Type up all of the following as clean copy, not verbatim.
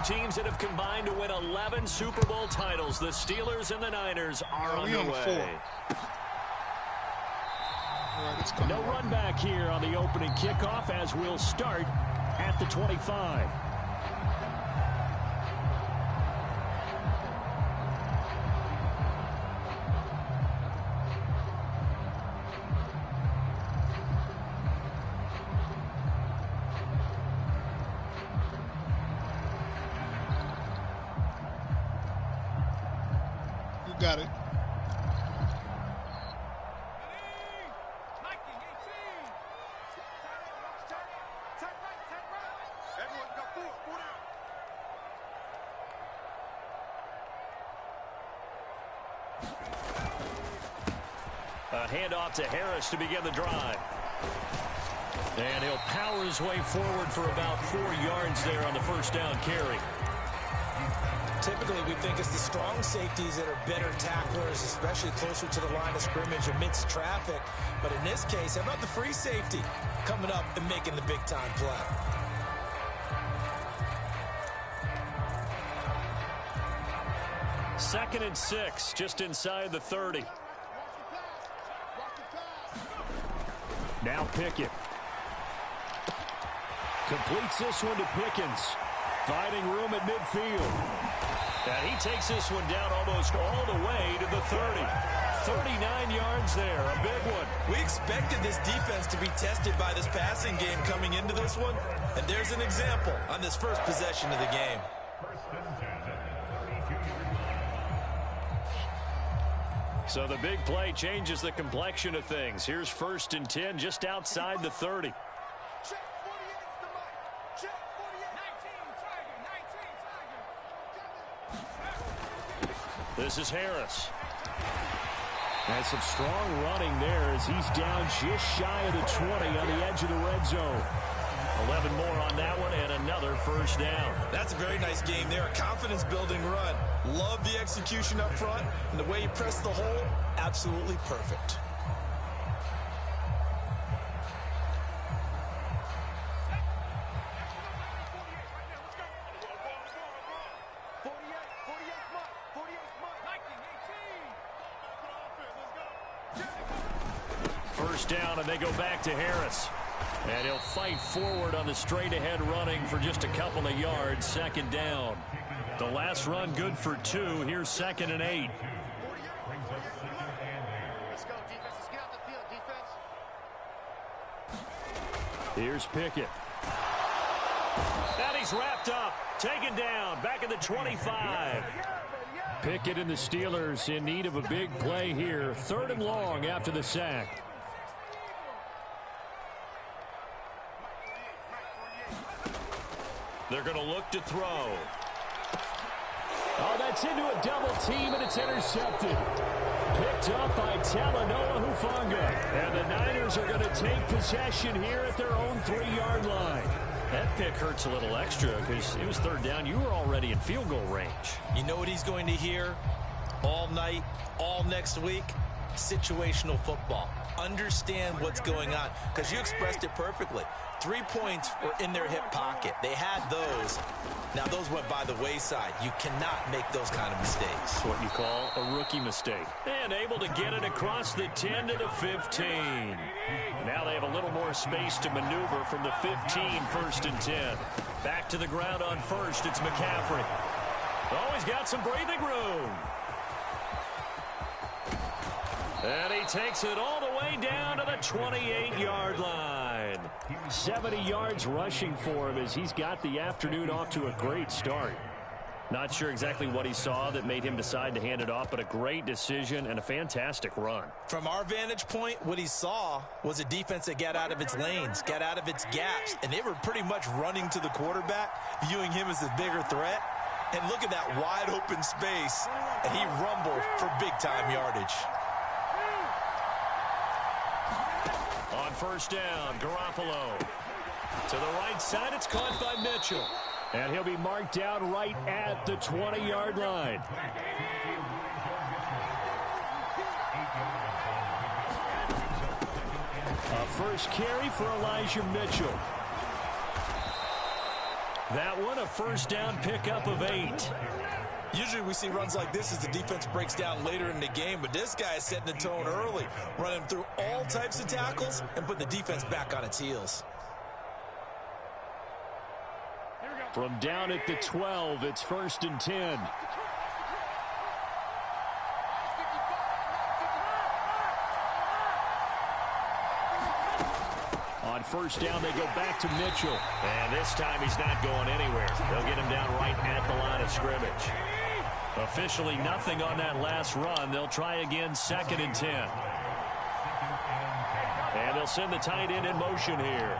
teams that have combined to win 11 Super Bowl titles. The Steelers and the Niners are underway. No run back here on the opening kickoff as we'll start at the 25. You got it. A handoff to Harris to begin the drive. And he'll power his way forward for about 4 yards there on the first down carry. Typically, we think it's the strong safeties that are better tacklers, especially closer to the line of scrimmage amidst traffic. But in this case, how about the free safety coming up and making the big-time play? Second and 6, just inside the 30. Now Pickett. Completes this one to Pickens. Finding room at midfield. And he takes this one down almost all the way to the 30. 39 yards there, a big one. We expected this defense to be tested by this passing game coming into this one. And there's an example on this first possession of the game. So the big play changes the complexion of things. Here's 1st and 10 just outside the 30. This is Harris. And some strong running there as he's down just shy of the 20 on the edge of the red zone. 11 more on that one and another first down. That's a very nice game there. A confidence-building run. Love the execution up front. And the way he pressed the hole, absolutely perfect. First down, and they go back to Harris. And he'll fight forward on the straight-ahead running for just a couple of yards. Second down. The last run good for 2. Here's 2nd and 8. Let's go, defense. Let's get out the field, defense. Here's Pickett. And he's wrapped up. Taken down. Back at the 25. Pickett and the Steelers in need of a big play here. 3rd and long after the sack. They're going to look to throw. Oh, that's into a double team, and it's intercepted. Picked up by TILA66's. And the Niners are going to take possession here at their own 3-yard line. That pick hurts a little extra because it was 3rd down. You were already in field goal range. You know what he's going to hear all night, all next week? Situational football. Understand what's going on, because you expressed it perfectly. 3 points were in their hip pocket. They had those. Now, those went by the wayside. You cannot make those kind of mistakes. What you call a rookie mistake. And able to get it across the 10 to the 15. Now they have a little more space to maneuver from the 15, 1st and 10. Back to the ground on 1st. It's McCaffrey. Oh, he's got some breathing room. And he takes it all the way down to the 28-yard line. 70 yards rushing for him as he's got the afternoon off to a great start. Not sure exactly what he saw that made him decide to hand it off, but a great decision and a fantastic run. From our vantage point, what he saw was a defense that got out of its lanes, got out of its gaps, and they were pretty much running to the quarterback, viewing him as a bigger threat. And look at that wide open space, and he rumbled for big-time yardage. On 1st down, Garoppolo. To the right side, it's caught by Mitchell. And he'll be marked down right at the 20-yard line. A first carry for Elijah Mitchell. That one a first down pickup of 8. Usually we see runs like this as the defense breaks down later in the game, but this guy is setting the tone early, running through all types of tackles and putting the defense back on its heels. From down at the 12, it's 1st and 10. On first down, they go back to Mitchell. And this time he's not going anywhere. They'll get him down right at the line of scrimmage. Officially nothing on that last run. They'll try again, 2nd and 10. And they'll send the tight end in motion here.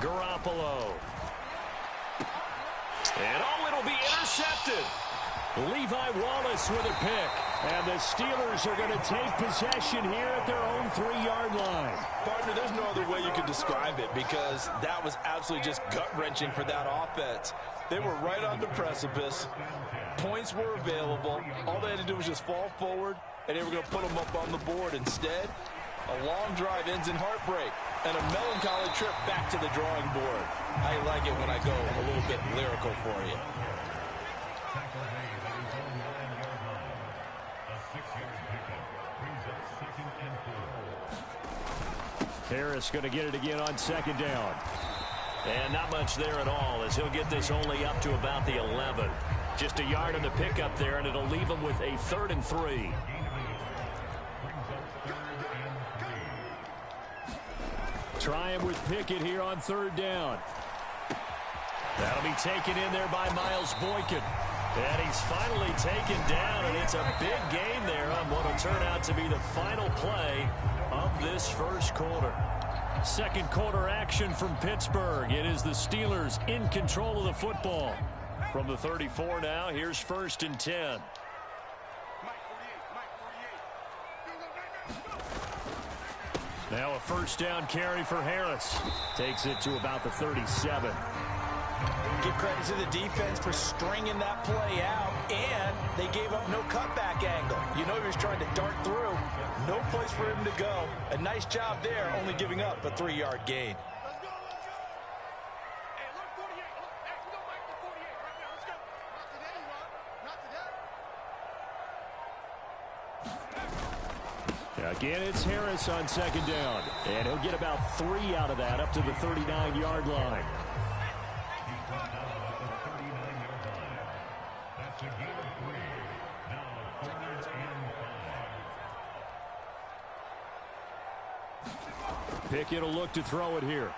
Garoppolo. And it'll be intercepted. Levi Wallace with a pick. And the Steelers are going to take possession here at their own 3-yard line. Partner, there's no other way you could describe it because that was absolutely just gut-wrenching for that offense. They were right on the precipice. Points were available. All they had to do was just fall forward, and they were going to put them up on the board. Instead, a long drive ends in heartbreak and a melancholy trip back to the drawing board. I like it when I go a little bit lyrical for you. Harris going to get it again on 2nd down. And not much there at all as he'll get this only up to about the 11. Just a yard on the pickup there, and it'll leave him with a 3rd and 3. Try him with Pickett here on 3rd down. That'll be taken in there by Miles Boykin. And he's finally taken down, and it's a big gain there on what will turn out to be the final play of this first quarter. Second quarter action from Pittsburgh. It is the Steelers in control of the football. From the 34 now, here's 1st and 10. Now a first down carry for Harris. Takes it to about the 37. Give credit to the defense for stringing that play out, and they gave up no cutback angle. You know he was trying to dart through. No place for him to go. A nice job there, only giving up a 3-yard gain. Again, it's Harris on 2nd down. And he'll get about 3 out of that up to the 39-yard line. Pickett will look to throw it here.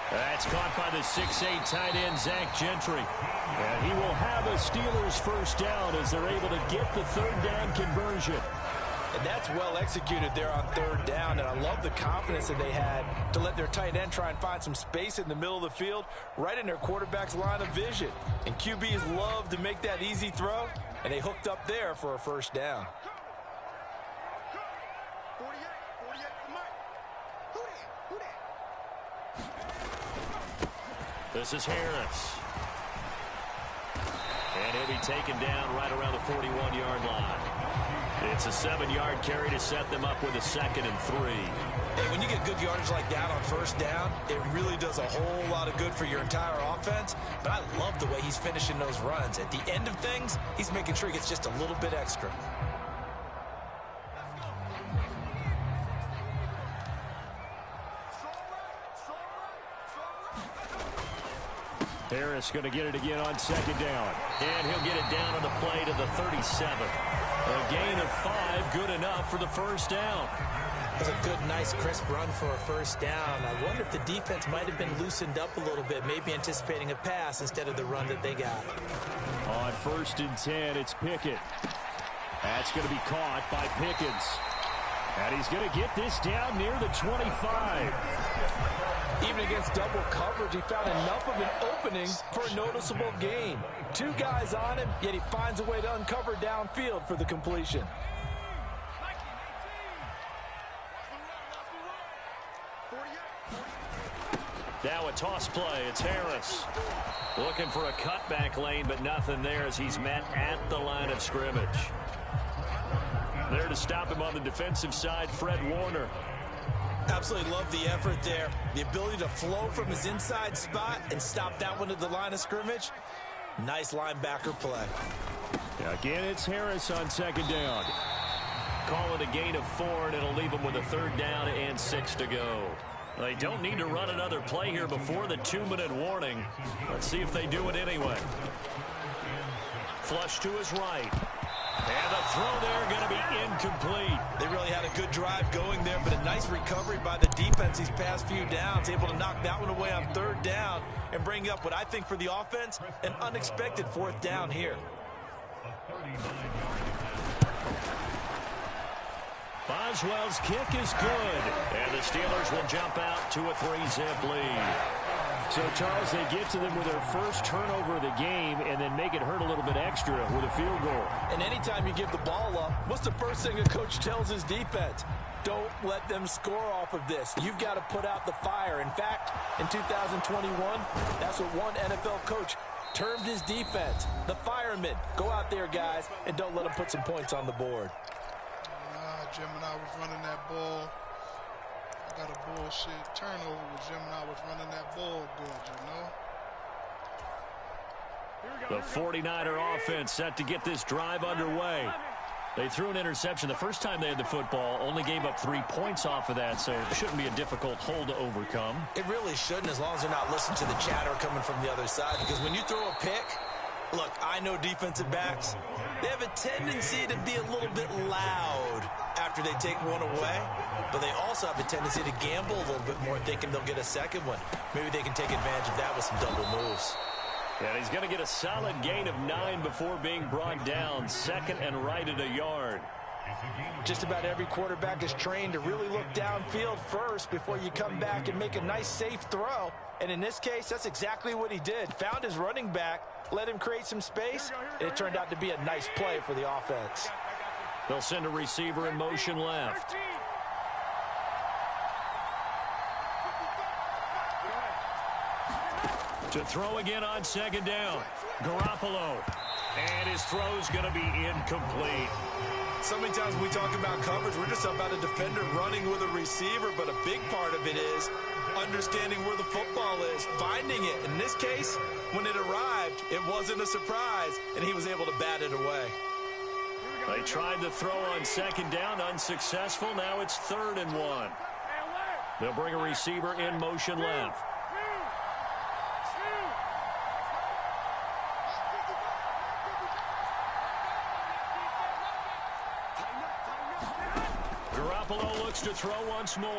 That's caught by the 6'8" tight end, Zach Gentry. And he will have a Steelers first down as they're able to get the 3rd down conversion. And that's well executed there on 3rd down, and I love the confidence that they had to let their tight end try and find some space in the middle of the field, right in their quarterback's line of vision. And QBs love to make that easy throw, and they hooked up there for a first down. This is Harris. And he'll be taken down right around the 41-yard line. It's a 7-yard carry to set them up with a 2nd and 3. Hey, when you get good yardage like that on first down, it really does a whole lot of good for your entire offense. But I love the way he's finishing those runs. At the end of things, he's making sure he gets just a little bit extra. Harris going to get it again on 2nd down. And he'll get it down on the play to the 37. A gain of 5, good enough for the first down. That's a good, nice, crisp run for a first down. I wonder if the defense might have been loosened up a little bit, maybe anticipating a pass instead of the run that they got. On 1st and 10, it's Pickett. That's going to be caught by Pickens. And he's going to get this down near the 25. Even against double coverage, he found enough of an opening for a noticeable gain. 2 guys on him, yet he finds a way to uncover downfield for the completion. Now a toss play. It's Harris. Looking for a cutback lane, but nothing there as he's met at the line of scrimmage. There to stop him on the defensive side, Fred Warner. Absolutely love the effort there. The ability to flow from his inside spot and stop that one at the line of scrimmage. Nice linebacker play. Again, it's Harris on second down. Call it a gain of 4, and it'll leave him with a third down and 6 to go. They don't need to run another play here before the 2-minute warning. Let's see if they do it anyway. Flush to his right. And the throw there going to be incomplete. They really had a good drive going there, but a nice recovery by the defense these past few downs, able to knock that one away on third down and bring up what I think for the offense, an unexpected fourth down here. Boswell's kick is good, and the Steelers will jump out to a 3-zip lead. So, Charles, they get to them with their first turnover of the game and then make it hurt a little bit extra with a field goal. And anytime you give the ball up, what's the first thing a coach tells his defense? Don't let them score off of this. You've got to put out the fire. In fact, in 2021, that's what one NFL coach termed his defense. The firemen. Go out there, guys, and don't let them put some points on the board. Jim and I was running that ball. I got a bullshit turnover with Jim and I was running that ball good, you know? The 49er offense set to get this drive underway. They threw an interception the first time they had the football, only gave up 3 points off of that, so it shouldn't be a difficult hole to overcome. It really shouldn't, as long as they're not listening to the chatter coming from the other side, because when you throw a pick, look, I know defensive backs, they have a tendency to be a little bit loud after they take one away, but they also have a tendency to gamble a little bit more, thinking they'll get a second one. Maybe they can take advantage of that with some double moves. And he's going to get a solid gain of 9 before being brought down, second and right at a yard. Just about every quarterback is trained to really look downfield first before you come back and make a nice, safe throw. And in this case, that's exactly what he did. Found his running back, let him create some space, and it turned out to be a nice play for the offense. They'll send a receiver in motion left. To throw again on second down. Garoppolo. And his throw's going to be incomplete. So many times when we talk about coverage, we're just talking about a defender running with a receiver, but a big part of it is understanding where the football is, finding it. In this case, when it arrived, it wasn't a surprise, and he was able to bat it away. They tried to throw on second down, unsuccessful. Now it's 3rd and 1. They'll bring a receiver in motion left. Garoppolo looks to throw once more.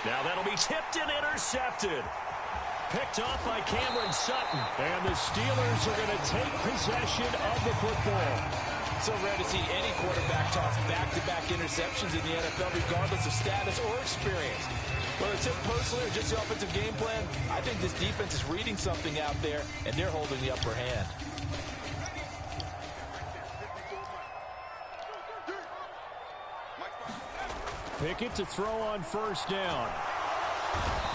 Now that'll be tipped and intercepted. Picked off by Cameron Sutton. And the Steelers are going to take possession of the football. So rare to see any quarterback toss back-to-back interceptions in the NFL, regardless of status or experience. Whether it's him personally or just the offensive game plan, I think this defense is reading something out there, and they're holding the upper hand. Pickett to throw on first down.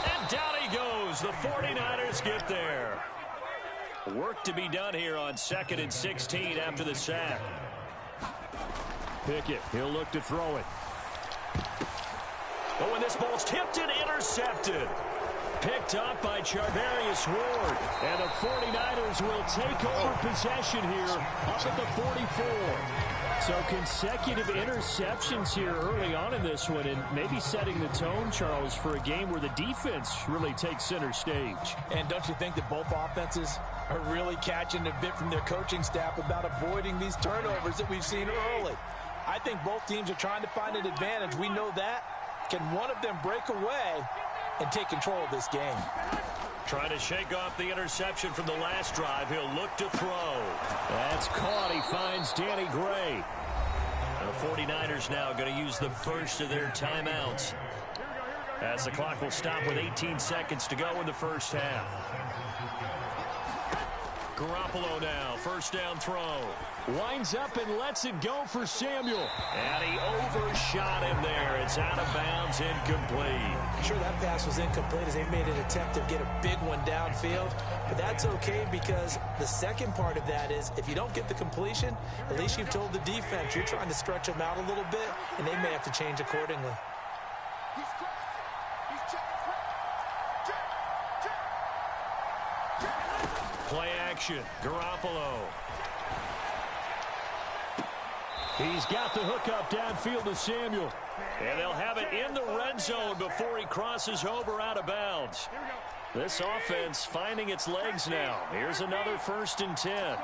And down he goes. The 49ers get there. Work to be done here on 2nd and 16 after the sack. Pickett, he'll look to throw it. Oh, and this ball's tipped and intercepted. Picked up by Charvarius Ward. And the 49ers will take over possession here up at the 44. So consecutive interceptions here early on in this one, and maybe setting the tone, Charles, for a game where the defense really takes center stage. And don't you think that both offenses are really catching a bit from their coaching staff about avoiding these turnovers that we've seen early? I think both teams are trying to find an advantage. We know that. Can one of them break away and take control of this game? Trying to shake off the interception from the last drive. He'll look to throw. That's caught. He finds Danny Gray. And the 49ers now going to use the first of their timeouts, as the clock will stop with 18 seconds to go in the first half. Garoppolo now, first down throw. Winds up and lets it go for Samuel. And he overshot him there. It's out of bounds, incomplete. Sure, that pass was incomplete as they made an attempt to get a big one downfield. But that's okay because the second part of that is if you don't get the completion, at least you've told the defense you're trying to stretch them out a little bit, and they may have to change accordingly. Play action, Garoppolo. He's got the hookup downfield to Samuel. And they'll have it in the red zone before he crosses over out of bounds. This offense finding its legs now. Here's another 1st and 10.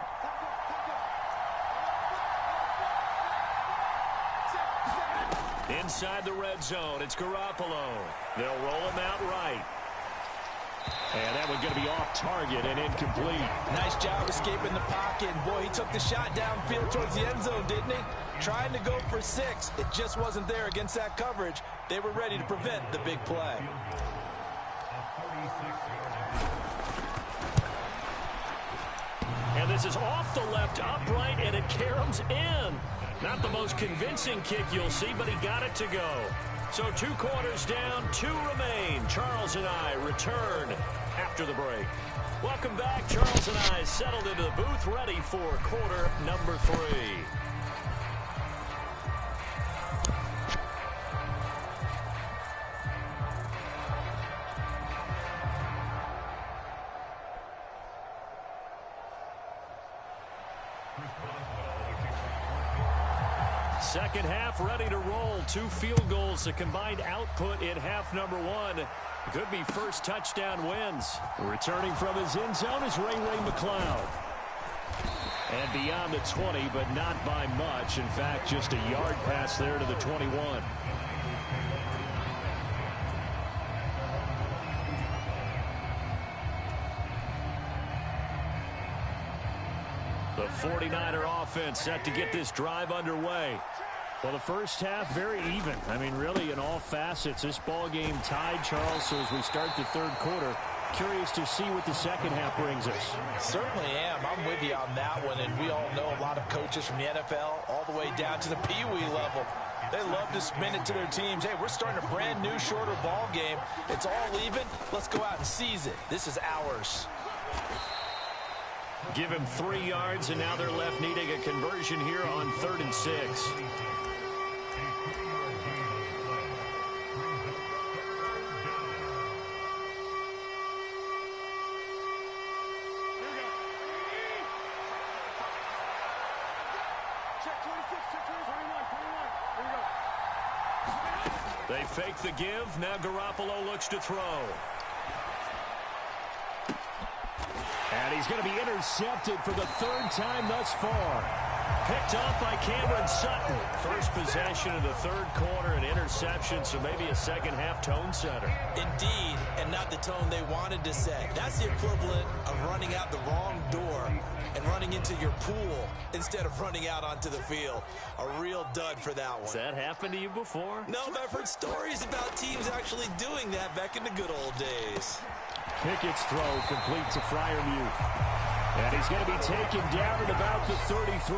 Inside the red zone, it's Garoppolo. They'll roll him out right. And that one's going to be off target and incomplete. Nice job escaping the pocket. Boy, he took the shot downfield towards the end zone, didn't he? Trying to go for 6. It just wasn't there against that coverage. They were ready to prevent the big play. And this is off the left upright, and it caroms in. Not the most convincing kick you'll see, but he got it to go. So 2 quarters down, 2 remain. Charles and I return after the break. Welcome back. Charles and I settled into the booth, ready for quarter number 3. Second half ready to roll. 2 field goals, the combined output in half number 1. Could be first touchdown wins. Returning from his end zone is Ray McLeod. And beyond the 20, but not by much. In fact, just a yard pass there to the 21. The 49er offense set to get this drive underway. Well, the first half, very even. I mean, really, in all facets, this ball game tied, Charles. So as we start the third quarter, curious to see what the second half brings us. Certainly am. I'm with you on that one. And we all know a lot of coaches from the NFL all the way down to the Pee-wee level. They love to spin it to their teams. Hey, we're starting a brand new, shorter ball game. It's all even. Let's go out and seize it. This is ours. Give him 3 yards, and now they're left needing a conversion here on 3rd and 6. They fake the give. Now Garoppolo looks to throw. And he's going to be intercepted for the 3rd time thus far. Picked off by Cameron Sutton. First possession of the 3rd quarter, an interception, so maybe a second half tone setter. Indeed, and not the tone they wanted to set. That's the equivalent of running out the wrong door and running into your pool instead of running out onto the field. A real dud for that one. Has that happened to you before? No, but I've heard stories about teams actually doing that back in the good old days. Pickett's throw complete to Freiermuth. And he's going to be taken down at about the 33.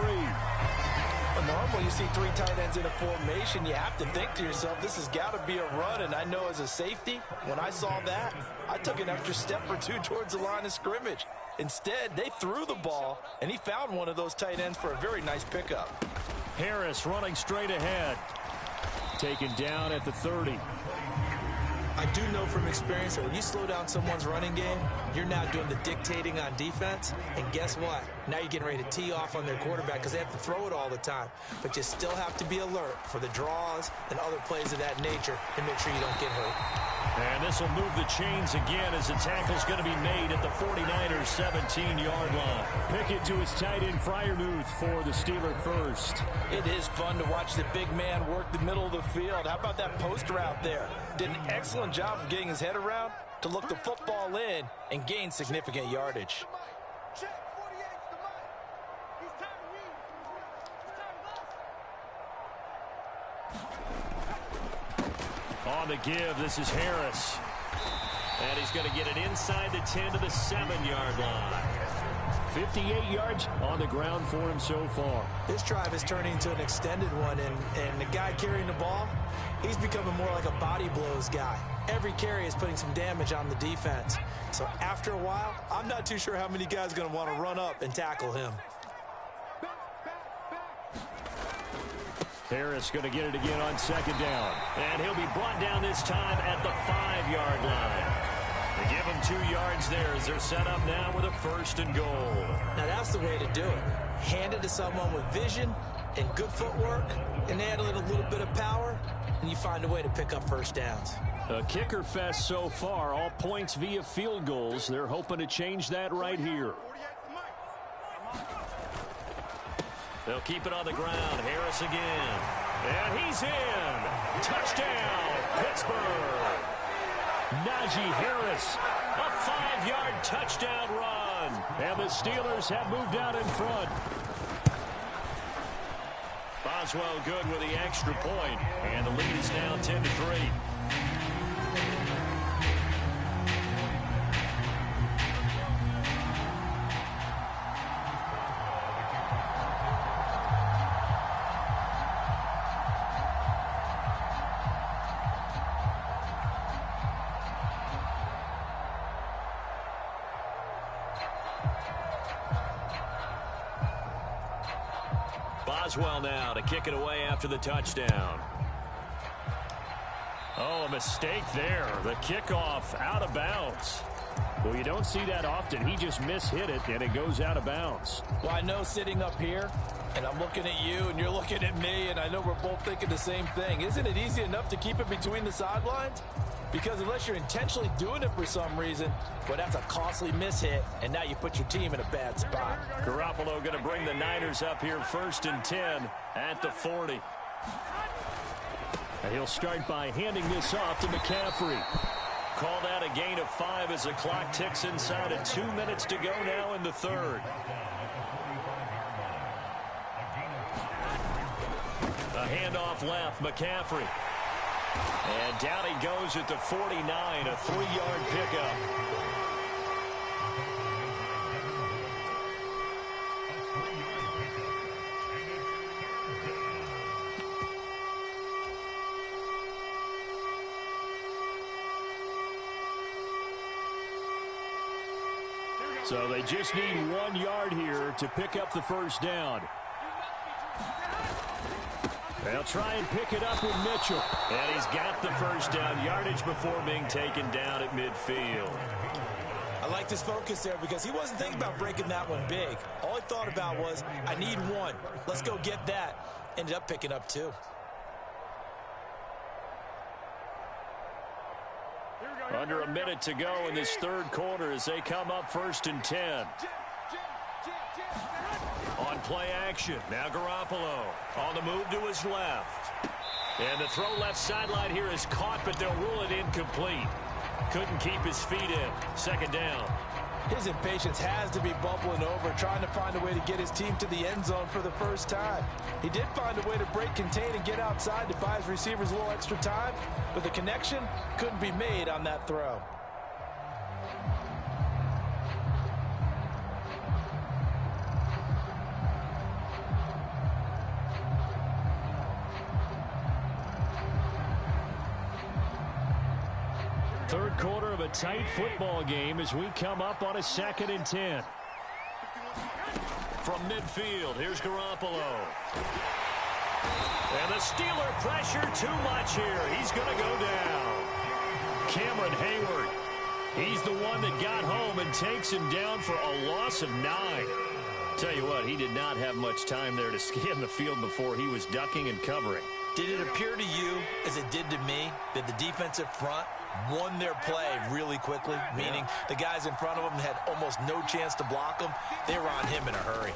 Normally, you see 3 tight ends in a formation, you have to think to yourself, this has got to be a run. And I know as a safety, when I saw that, I took an extra step or 2 towards the line of scrimmage. Instead, they threw the ball, and he found one of those tight ends for a very nice pickup. Harris running straight ahead. Taken down at the 30. I do know from experience that when you slow down someone's running game, you're now doing the dictating on defense. And guess what? Now you're getting ready to tee off on their quarterback because they have to throw it all the time. But you still have to be alert for the draws and other plays of that nature and make sure you don't get hurt. And this will move the chains again as the tackle's going to be made at the 49ers' 17-yard line. Pickett to his tight end Freiermuth for the Steeler first. It is fun to watch the big man work the middle of the field. How about that post route there? Did an excellent job of getting his head around to look the football in and gain significant yardage. On the give, this is Harris. And he's going to get it inside the 10 to the 7-yard line. 58 yards on the ground for him so far. This drive is turning into an extended one, and the guy carrying the ball, he's becoming more like a body blows guy. Every carry is putting some damage on the defense. So after a while, I'm not too sure how many guys are going to want to run up and tackle him. Harris going to get it again on second down. And he'll be brought down this time at the 5-yard line. They give him 2 yards there as they're set up now with a 1st and goal. Now that's the way to do it. Hand it to someone with vision and good footwork, and add a little bit of power, and you find a way to pick up first downs. A kicker fest so far, all points via field goals. They're hoping to change that right here. They'll keep it on the ground. Harris again. And he's in. Touchdown, Pittsburgh. Najee Harris, a 5-yard touchdown run. And the Steelers have moved out in front. Boswell good with the extra point. And the lead is now 10-3. Boswell now to kick it away after the touchdown. Oh, a mistake there. The kickoff out of bounds. Well, you don't see that often. He just mishit it, and it goes out of bounds. Well, I know sitting up here, and I'm looking at you, and you're looking at me, and I know we're both thinking the same thing. Isn't it easy enough to keep it between the sidelines? Because unless you're intentionally doing it for some reason, well, that's a costly mishit, and now you put your team in a bad spot. Garoppolo going to bring the Niners up here 1st and 10 at the 40. And he'll start by handing this off to McCaffrey. Call that a gain of 5 as the clock ticks inside of 2 minutes to go now in the 3rd. A handoff left, McCaffrey. And down he goes at the 49, a 3-yard pickup. So they just need 1 yard here to pick up the 1st down. They'll try and pick it up with Mitchell. And he's got the 1st down yardage before being taken down at midfield. I like his focus there because he wasn't thinking about breaking that one big. All he thought about was, I need 1. Let's go get that. Ended up picking up 2. Under a minute to go in this 3rd quarter as they come up 1st and 10. On play action, now Garoppolo on the move to his left. And the throw left sideline here is caught, but they'll rule it incomplete. Couldn't keep his feet in. 2nd down. His impatience has to be bubbling over, trying to find a way to get his team to the end zone for the first time. He did find a way to break, contain, and get outside to buy his receivers a little extra time, but the connection couldn't be made on that throw. Third quarter of a tight football game as we come up on a 2nd and 10. From midfield, here's Garoppolo. And the Steeler pressure too much here. He's going to go down. Cameron Hayward. He's the one that got home and takes him down for a loss of 9. Tell you what, he did not have much time there to scan the field before he was ducking and covering. Did it appear to you, as it did to me, that the defensive front won their play really quickly? Meaning the guys in front of them had almost no chance to block them. They were on him in a hurry.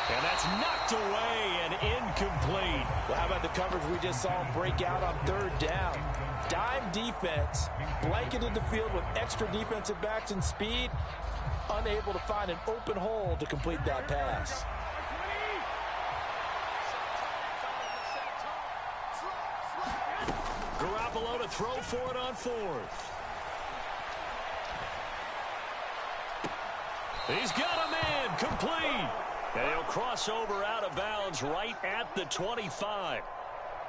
And that's knocked away and incomplete. Well, how about the coverage we just saw him break out on 3rd down? Dime defense, blanketed the field with extra defensive backs and speed, unable to find an open hole to complete that pass. Garoppolo to throw for it on 4th. He's got him in, complete. And he'll cross over out of bounds right at the 25.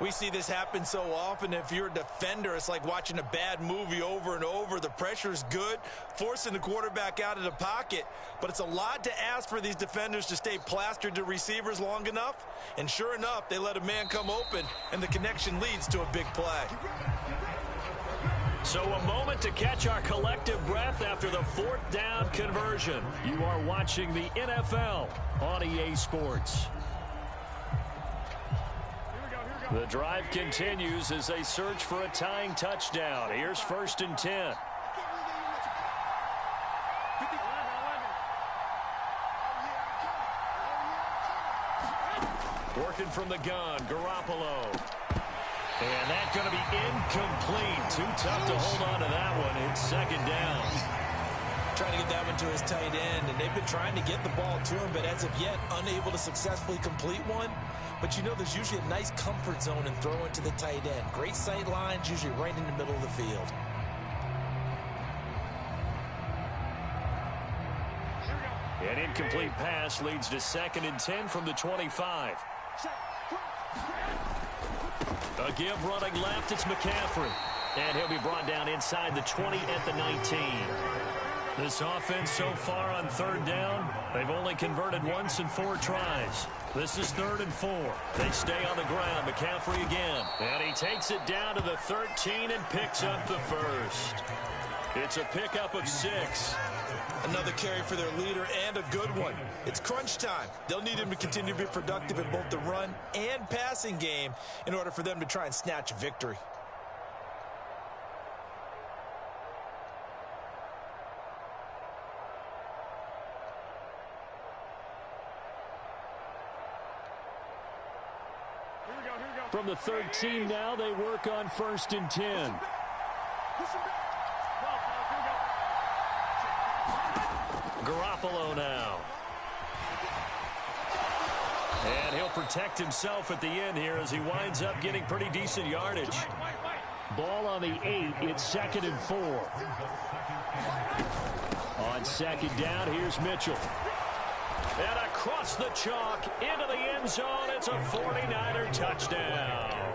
We see this happen so often. If you're a defender, it's like watching a bad movie over and over. The pressure's good, forcing the quarterback out of the pocket. But it's a lot to ask for these defenders to stay plastered to receivers long enough. And sure enough, they let a man come open, and the connection leads to a big play. So a moment to catch our collective breath after the 4th down conversion. You are watching the NFL on EA Sports. The drive continues as they search for a tying touchdown. Here's 1st and 10. Working from the gun, Garoppolo. And that's going to be incomplete. Too tough to hold on to that one. It's 2nd down. Trying to get that one to his tight end, and they've been trying to get the ball to him, but as of yet, unable to successfully complete one. But you know there's usually a nice comfort zone in throwing to the tight end. Great sight lines, usually right in the middle of the field. An incomplete pass leads to 2nd and 10 from the 25. A give running left, it's McCaffrey. And he'll be brought down inside the 20 at the 19. This offense so far on 3rd down, they've only converted once in 4 tries. This is 3rd and 4. They stay on the ground. McCaffrey again. And he takes it down to the 13 and picks up the 1st. It's a pickup of 6. Another carry for their leader and a good one. It's crunch time. They'll need him to continue to be productive in both the run and passing game in order for them to try and snatch a victory. From the 13 now, they work on 1st and 10. Garoppolo now. And he'll protect himself at the end here as he winds up getting pretty decent yardage. Ball on the 8. It's 2nd and 4. On 2nd down, here's Mitchell. And across the chalk into the end zone. It's a 49er touchdown.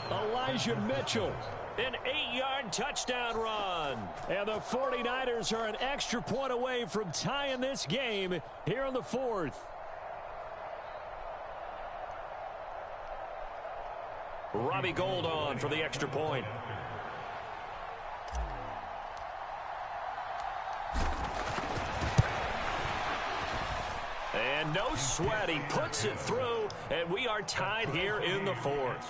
Elijah Mitchell, an 8-yard touchdown run. And the 49ers are an extra point away from tying this game here in the 4th. Robbie Gould on for the extra point. And no sweat, he puts it through, and we are tied here in the 4th.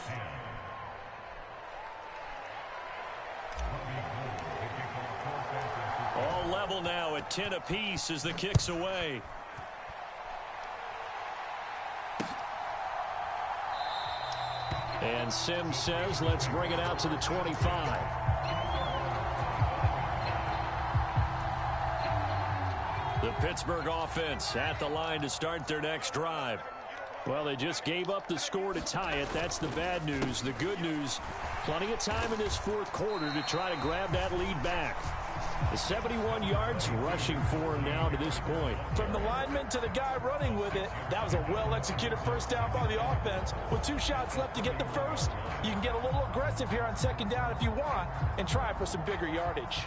All level now at 10 apiece as the kick's away. And Sims says, let's bring it out to the 25. The Pittsburgh offense at the line to start their next drive. Well, they just gave up the score to tie it. That's the bad news. The good news, plenty of time in this 4th quarter to try to grab that lead back. The 71 yards rushing for him now to this point. From the lineman to the guy running with it, that was a well-executed 1st down by the offense. With 2 shots left to get the 1st, you can get a little aggressive here on 2nd down if you want and try for some bigger yardage.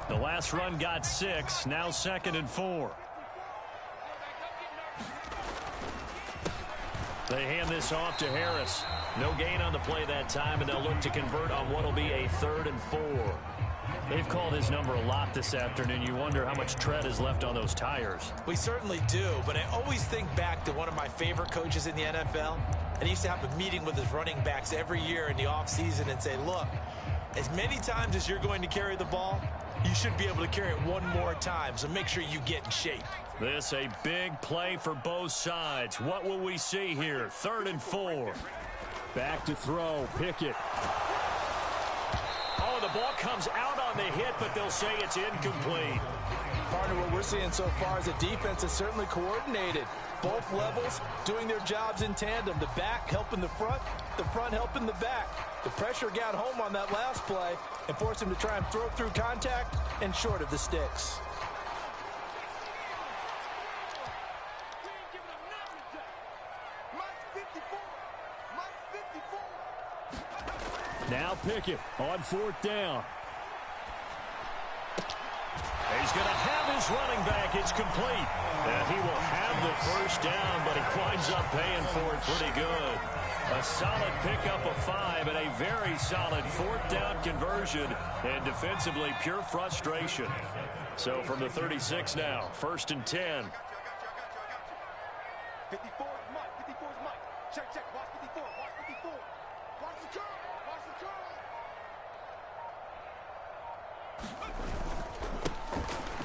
The last run got 6, now 2nd and 4. They hand this off to Harris. No gain on the play that time, and they'll look to convert on what will be a 3rd and 4. They've called his number a lot this afternoon. You wonder how much tread is left on those tires. We certainly do, but I always think back to one of my favorite coaches in the NFL. And he used to have a meeting with his running backs every year in the offseason and say, look, as many times as you're going to carry the ball, you should be able to carry it one more time, so make sure you get in shape. This a big play for both sides. What will we see here? 3rd and 4. Back to throw. Pickett. Oh, the ball comes out on the hit, but they'll say it's incomplete. Partner, what we're seeing so far is the defense is certainly coordinated. both levels doing their jobs in tandem. The back helping the front helping the back. The pressure got home on that last play and forced him to try and throw through contact and short of the sticks. Now Pickett on 4th down. He's going to have his running back. It's complete. And he will have the first down, but he winds up paying for it pretty good. A solid pickup of 5 and a very solid 4th down conversion. And defensively, pure frustration. So from the 36 now, 1st and 10. 54 is Mike. 54 is Mike. Check, check. Watch 54. Watch 54. Watch the curl. Watch the curl.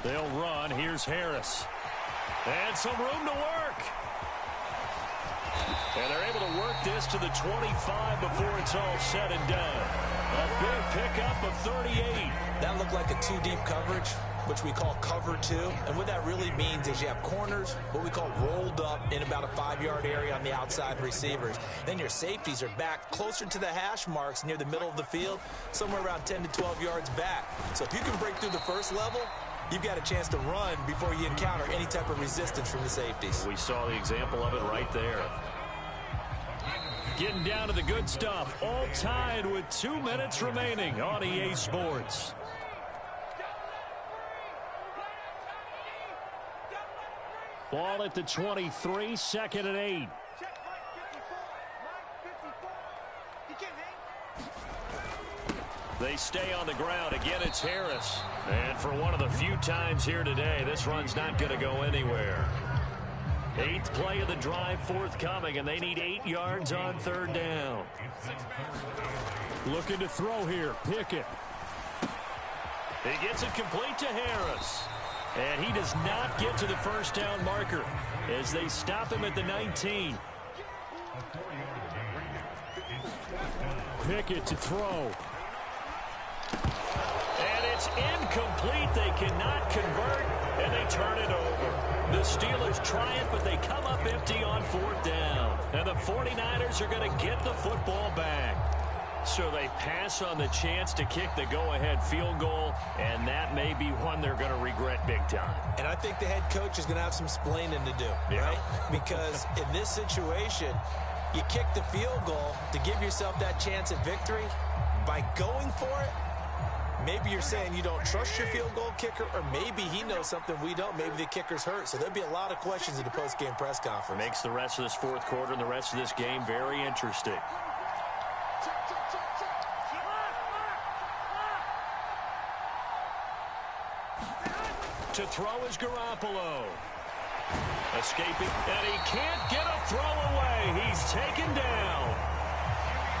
They'll run. Here's Harris. And some room to work. And they're able to work this to the 25 before it's all said and done. A big pickup of 38. That looked like a 2-deep coverage, which we call cover 2. And what that really means is you have corners, what we call rolled up in about a 5-yard area on the outside receivers. Then your safeties are back closer to the hash marks near the middle of the field, somewhere around 10 to 12 yards back. So if you can break through the first level, you've got a chance to run before you encounter any type of resistance from the safeties. We saw the example of it right there. Getting down to the good stuff. All tied with 2 minutes remaining on EA Sports. Ball at the 23, 2nd and 8. They stay on the ground. Again, it's Harris. And for one of the few times here today, this run's not going to go anywhere. 8th play of the drive forthcoming, and they need 8 yards on 3rd down. Looking to throw here. Pickett. He gets it complete to Harris. And he does not get to the first down marker as they stop him at the 19. Pickett to throw. And it's incomplete. They cannot convert, and they turn it over. The Steelers try it, but they come up empty on 4th down. And the 49ers are going to get the football back. So they pass on the chance to kick the go-ahead field goal, and that may be one they're going to regret big time. And I think the head coach is going to have some splaining to do, right? Because in this situation, you kick the field goal to give yourself that chance at victory. By going for it, maybe you're saying you don't trust your field goal kicker, or maybe he knows something we don't. Maybe the kicker's hurt. So there'll be a lot of questions in the post-game press conference. Makes the rest of this 4th quarter and the rest of this game very interesting. To throw is Garoppolo. Escaping, and he can't get a throw away. He's taken down.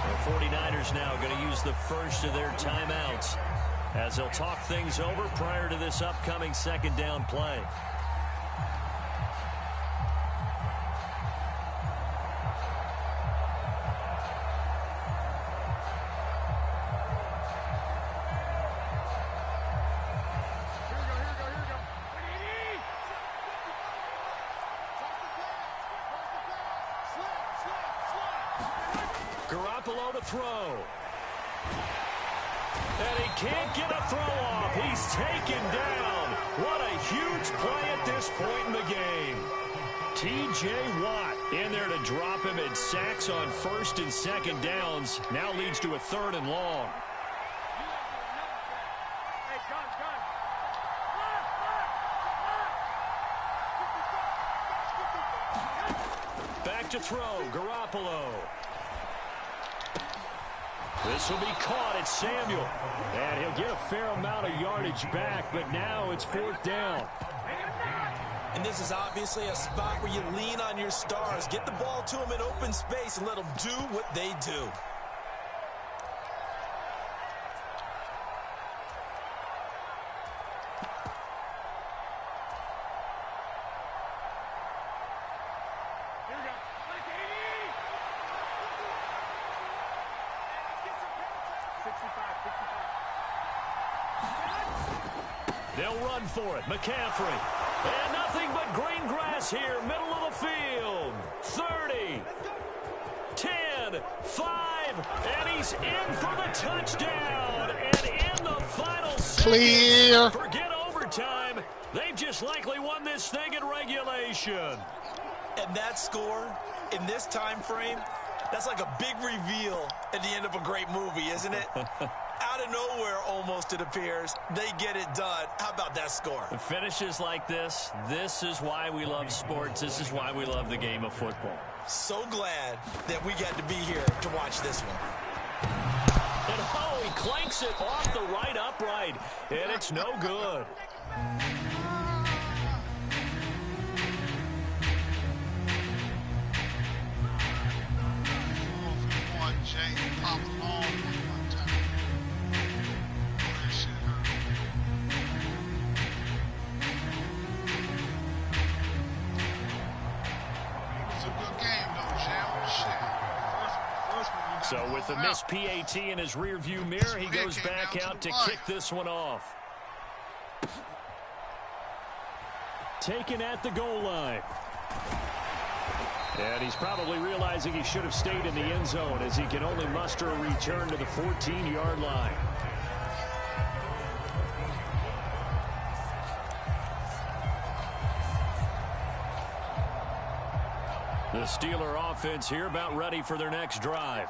The 49ers now going to use the first of their timeouts as they'll talk things over prior to this upcoming 2nd down play. Garoppolo to throw. And he can't get a throw off. He's taken down. What a huge play at this point in the game. T.J. Watt in there to drop him in sacks on 1st and 2nd downs. Now leads to a 3rd and long. Back to throw, Garoppolo. This will be caught. It's Samuel. And he'll get a fair amount of yardage back, but now it's 4th down. And this is obviously a spot where you lean on your stars. Get the ball to them in open space and let them do what they do. They'll run for it. McCaffrey. And nothing but green grass here, middle of the field. 30, 10, 5, and he's in for the touchdown. And in the final Clear. seconds, forget overtime. They've just likely won this thing in regulation. And that score in this time frame, that's like a big reveal at the end of a great movie, isn't it? Out of nowhere, almost, it appears, they get it done. How about that score? Finishes like this is why we love sports. This is why we love the game of football. So glad that we got to be here to watch this one. And oh, he clanks it off the right upright, and it's no good. So with the missed PAT in his rearview mirror, he goes back out to kick this one off. Taken at the goal line. And he's probably realizing he should have stayed in the end zone as he can only muster a return to the 14-yard line. The Steeler offense here about ready for their next drive.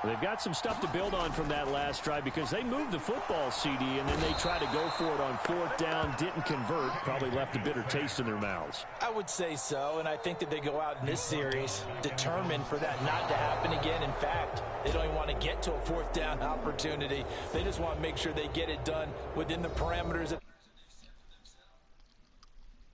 They've got some stuff to build on from that last drive because they moved the football, CD, and then they tried to go for it on 4th down, didn't convert, probably left a bitter taste in their mouths. I would say so, and I think that they go out in this series determined for that not to happen again. In fact, they don't even want to get to a 4th down opportunity. They just want to make sure they get it done within the parameters of